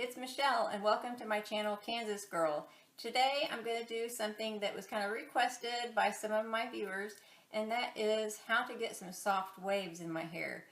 it's Michelle and welcome to my channel Kansas Girl. Today I'm going to do something that was kind of requested by some of my viewers, and that is how to get some soft waves in my hair.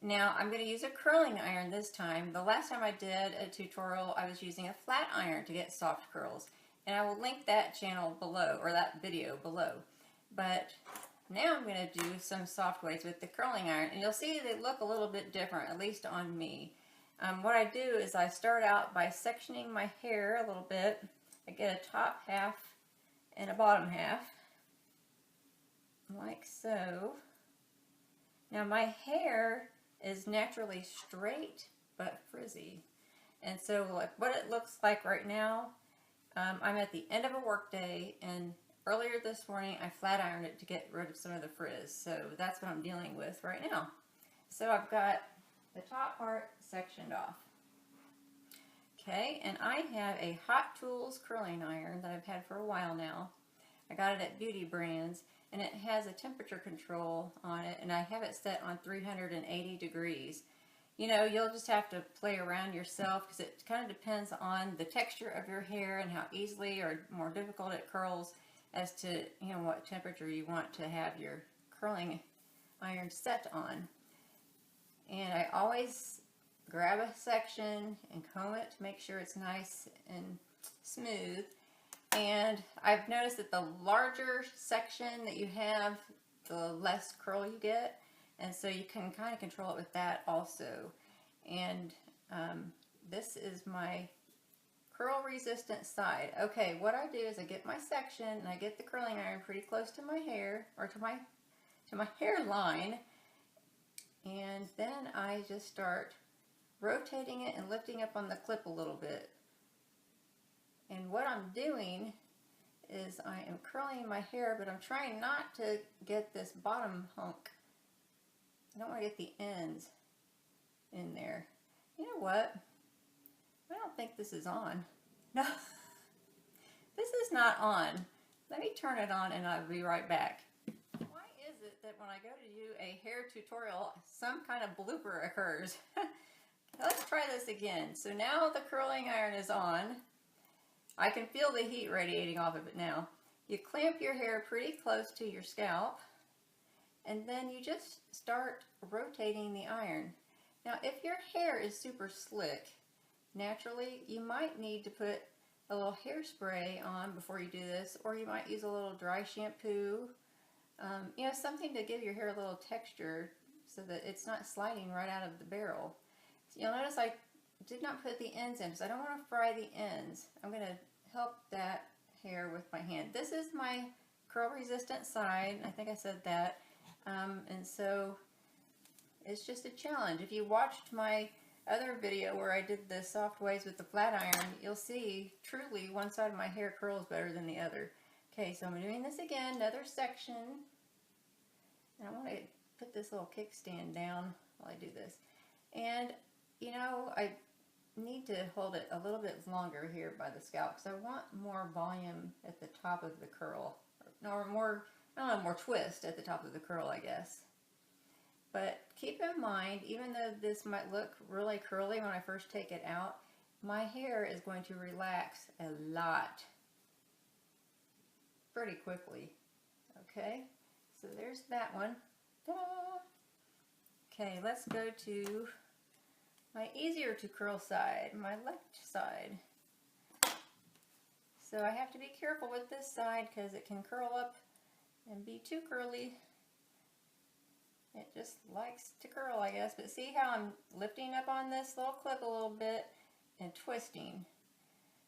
Now I'm going to use a curling iron this time. The last time I did a tutorial I was using a flat iron to get soft curls, and I will link that channel below, or that video below. But now I'm going to do some soft waves with the curling iron, and you'll see they look a little bit different, at least on me. What I do is I start out by sectioning my hair a little bit. I get a top half and a bottom half, like so. Now my hair is naturally straight but frizzy, and so like what it looks like right now, I'm at the end of a work day, and earlier this morning I flat ironed it to get rid of some of the frizz, so that's what I'm dealing with right now. So I've got the top part sectioned off. Okay, and I have a Hot Tools curling iron that I've had for a while now. I got it at Beauty Brands, and it has a temperature control on it, and I have it set on 380 degrees. You know, you'll just have to play around yourself because it kind of depends on the texture of your hair and how easily or more difficult it curls as to, you know, what temperature you want to have your curling iron set on. And I always grab a section and comb it to make sure it's nice and smooth. And I've noticed that the larger section that you have, the less curl you get. And so you can kind of control it with that also. And this is my curl resistant side. Okay, what I do is I get my section and I get the curling iron pretty close to my hair, or to my hairline. And then I just start rotating it and lifting up on the clip a little bit. And what I'm doing is I am curling my hair, but I'm trying not to get this bottom hunk. I don't want to get the ends in there. You know what? I don't think this is on. No, this is not on. Let me turn it on and I'll be right back. That when I go to do a hair tutorial, some kind of blooper occurs. Let's try this again. So now the curling iron is on. I can feel the heat radiating off of it now. You clamp your hair pretty close to your scalp, and then you just start rotating the iron. Now if your hair is super slick, naturally you might need to put a little hairspray on before you do this, or you might use a little dry shampoo. You know, something to give your hair a little texture so that it's not sliding right out of the barrel. So you'll notice I did not put the ends in because I don't want to fry the ends. I'm going to help that hair with my hand. This is my curl resistant side. I think I said that. And so it's just a challenge. If you watched my other video where I did the soft waves with the flat iron, you'll see truly one side of my hair curls better than the other. Okay, so I'm doing this again, another section, and I want to put this little kickstand down while I do this. And, you know, I need to hold it a little bit longer here by the scalp because I want more volume at the top of the curl, or more, I don't know, more twist at the top of the curl, I guess. But keep in mind, even though this might look really curly when I first take it out, my hair is going to relax a lot pretty quickly. Okay, so there's that one. Okay, let's go to my easier to curl side, my left side. So I have to be careful with this side because it can curl up and be too curly. It just likes to curl, I guess. But see how I'm lifting up on this little clip a little bit and twisting.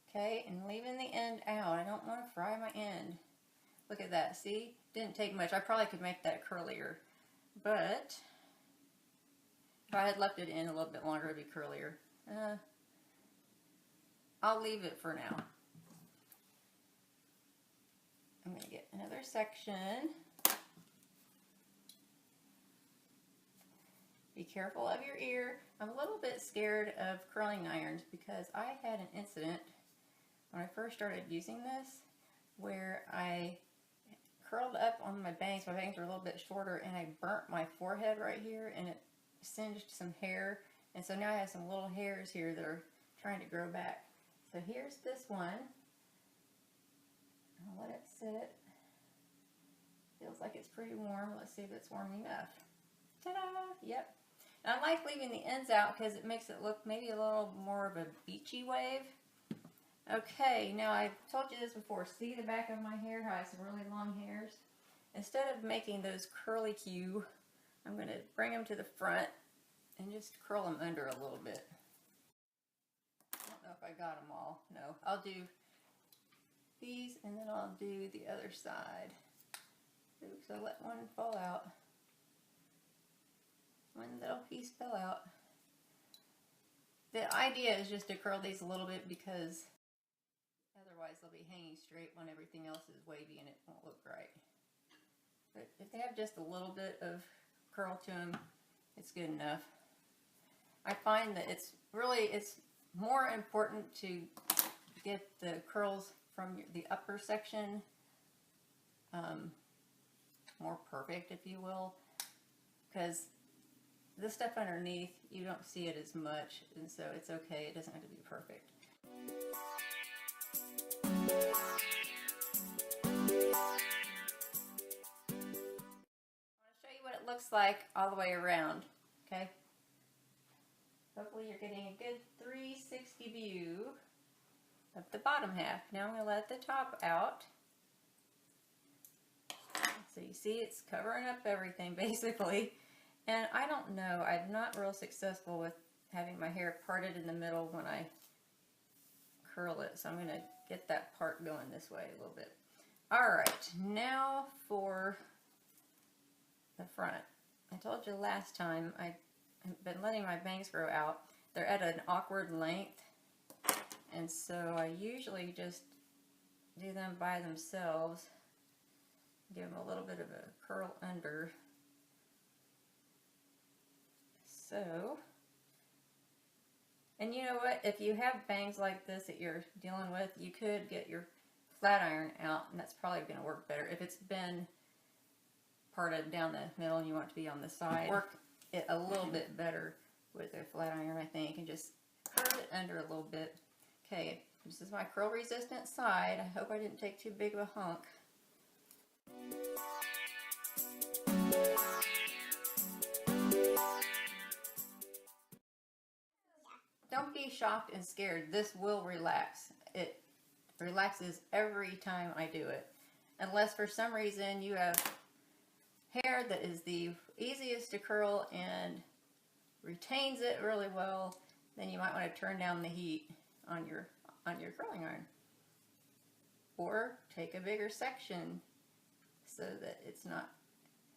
Okay, and leaving the end out. I don't want to fry my end. Look at that, see? Didn't take much. I probably could make that curlier, but if I had left it in a little bit longer, it'd be curlier. I'll leave it for now. I'm going to get another section. Be careful of your ear. I'm a little bit scared of curling irons because I had an incident when I first started using this where I curled up on my bangs. My bangs were a little bit shorter, and I burnt my forehead right here, and it singed some hair, and so now I have some little hairs here that are trying to grow back. So here's this one. I'll let it sit. Feels like it's pretty warm. Let's see if it's warm enough. Ta-da! Yep. And I like leaving the ends out because it makes it look maybe a little more of a beachy wave. Okay, now I've told you this before. See the back of my hair, how I have some really long hairs? Instead of making those curly Q, I'm going to bring them to the front and just curl them under a little bit. I don't know if I got them all. No, I'll do these and then I'll do the other side. Oops, I let one fall out. One little piece fell out. The idea is just to curl these a little bit because otherwise they'll be hanging straight when everything else is wavy and it won't look right. But if they have just a little bit of curl to them, it's good enough. I find that it's more important to get the curls from the upper section more perfect, if you will, because this stuff underneath, you don't see it as much, and so it's okay. It doesn't have to be perfect. It looks like all the way around. Okay, hopefully you're getting a good 360 view of the bottom half. Now I'm going to let the top out, so you see it's covering up everything basically. And I don't know, I'm not real successful with having my hair parted in the middle when I curl it, so I'm going to get that part going this way a little bit. Alright, now for the front. I told you last time I've been letting my bangs grow out. They're at an awkward length, and so I usually just do them by themselves. Give them a little bit of a curl under. So, and you know what? If you have bangs like this that you're dealing with, you could get your flat iron out, and that's probably going to work better. If it's been parted down the middle and you want it to be on the side, work it a little bit better with a flat iron, I think, and just curl it under a little bit. Okay, this is my curl resistant side. I hope I didn't take too big of a hunk. Don't be shocked and scared. This will relax. It relaxes every time I do it. Unless for some reason you have hair that is the easiest to curl and retains it really well, then you might want to turn down the heat on your curling iron. Or take a bigger section so that it's not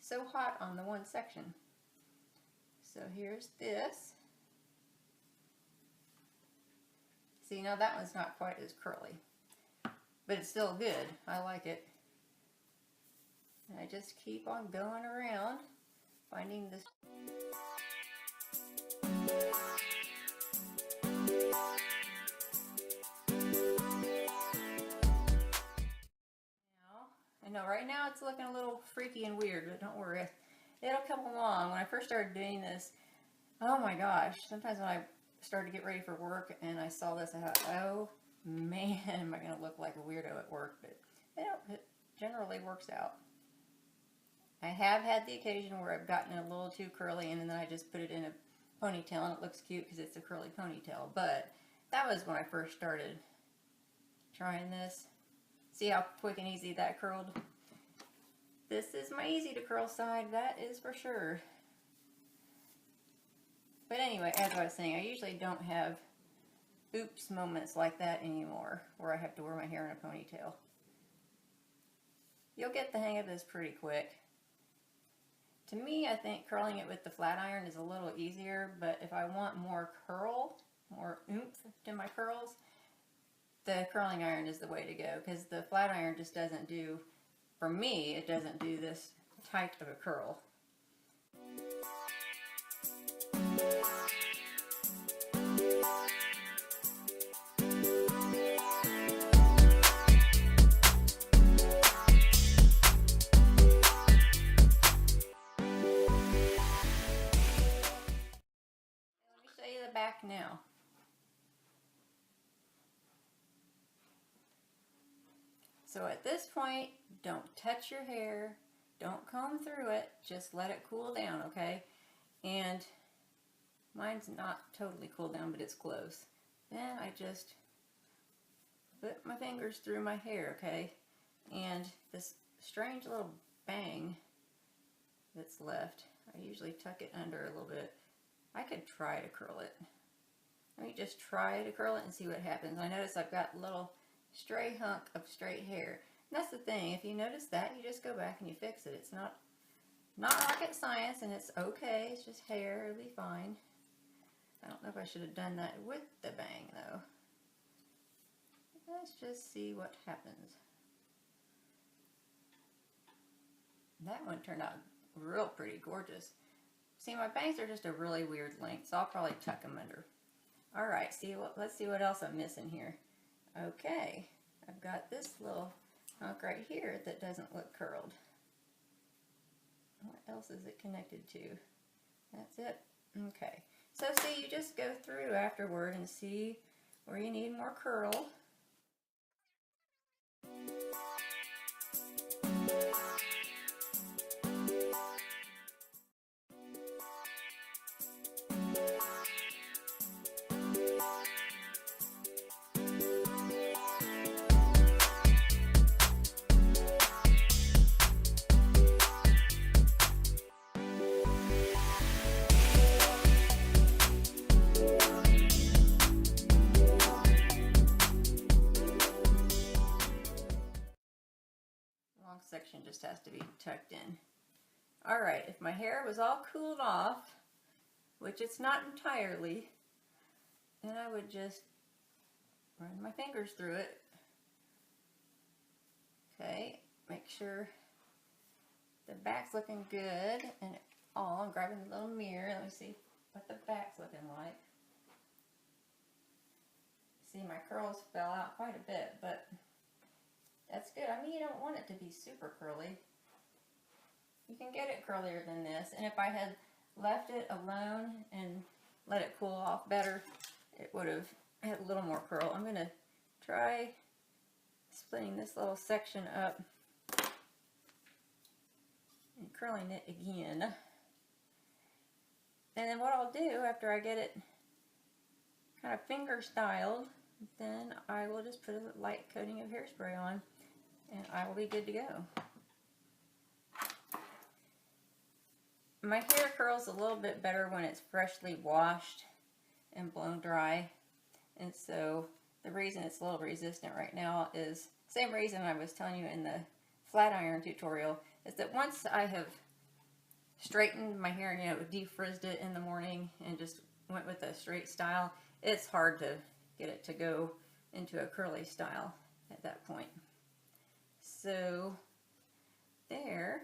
so hot on the one section. So here's this. See, now that one's not quite as curly, but it's still good. I like it. And I just keep on going around, finding this. Now, I know right now it's looking a little freaky and weird, but don't worry. It'll come along. When I first started doing this, oh my gosh, sometimes when I started to get ready for work and I saw this, I thought, oh man, am I going to look like a weirdo at work? But it generally works out. I have had the occasion where I've gotten a little too curly and then I just put it in a ponytail and it looks cute because it's a curly ponytail. But that was when I first started trying this. See how quick and easy that curled? This is my easy to curl side, that is for sure. But anyway, as I was saying, I usually don't have oops moments like that anymore, where I have to wear my hair in a ponytail. You'll get the hang of this pretty quick. To me, I think curling it with the flat iron is a little easier, but if I want more curl, more oomph to my curls, the curling iron is the way to go, because the flat iron just doesn't do, for me, it doesn't do this tight of a curl. Back now. So at this point, don't touch your hair, don't comb through it, just let it cool down, okay? And mine's not totally cooled down, but it's close. Then I just put my fingers through my hair, okay? And this strange little bang that's left, I usually tuck it under a little bit. I could try to curl it. Let me just try to curl it and see what happens. I notice I've got a little stray hunk of straight hair. And that's the thing, if you notice that, you just go back and you fix it. It's not rocket science, and it's okay. It's just hair, it'll be fine. I don't know if I should have done that with the bang though. Let's just see what happens. That one turned out real pretty gorgeous. See, my bangs are just a really weird length, so I'll probably tuck them under. Alright, let's see what else I'm missing here. Okay, I've got this little hunk right here that doesn't look curled. What else is it connected to? That's it. Okay, so see, you just go through afterward and see where you need more curl. Section just has to be tucked in. Alright, if my hair was all cooled off, which it's not entirely, then I would just run my fingers through it. Okay, make sure the back's looking good, and I'm grabbing the little mirror. Let me see what the back's looking like. See, my curls fell out quite a bit, but that's good. I mean, you don't want it to be super curly. You can get it curlier than this. And if I had left it alone and let it cool off better, it would have had a little more curl. I'm going to try splitting this little section up and curling it again. And then what I'll do after I get it kind of finger styled, then I will just put a light coating of hairspray on, and I will be good to go. My hair curls a little bit better when it's freshly washed and blown dry, and so the reason it's a little resistant right now is the same reason I was telling you in the flat iron tutorial, is that once I have straightened my hair, you know, defrizzed it in the morning and just went with a straight style, it's hard to get it to go into a curly style at that point. So there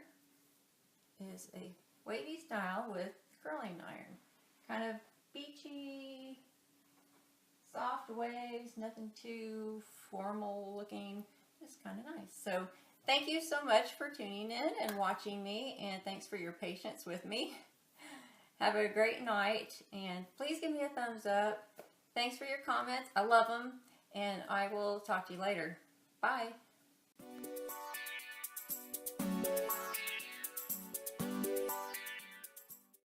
is a wavy style with curling iron. Kind of beachy, soft waves, nothing too formal looking, just kind of nice. So thank you so much for tuning in and watching me, and thanks for your patience with me. Have a great night, and please give me a thumbs up. Thanks for your comments. I love them, and I will talk to you later. Bye.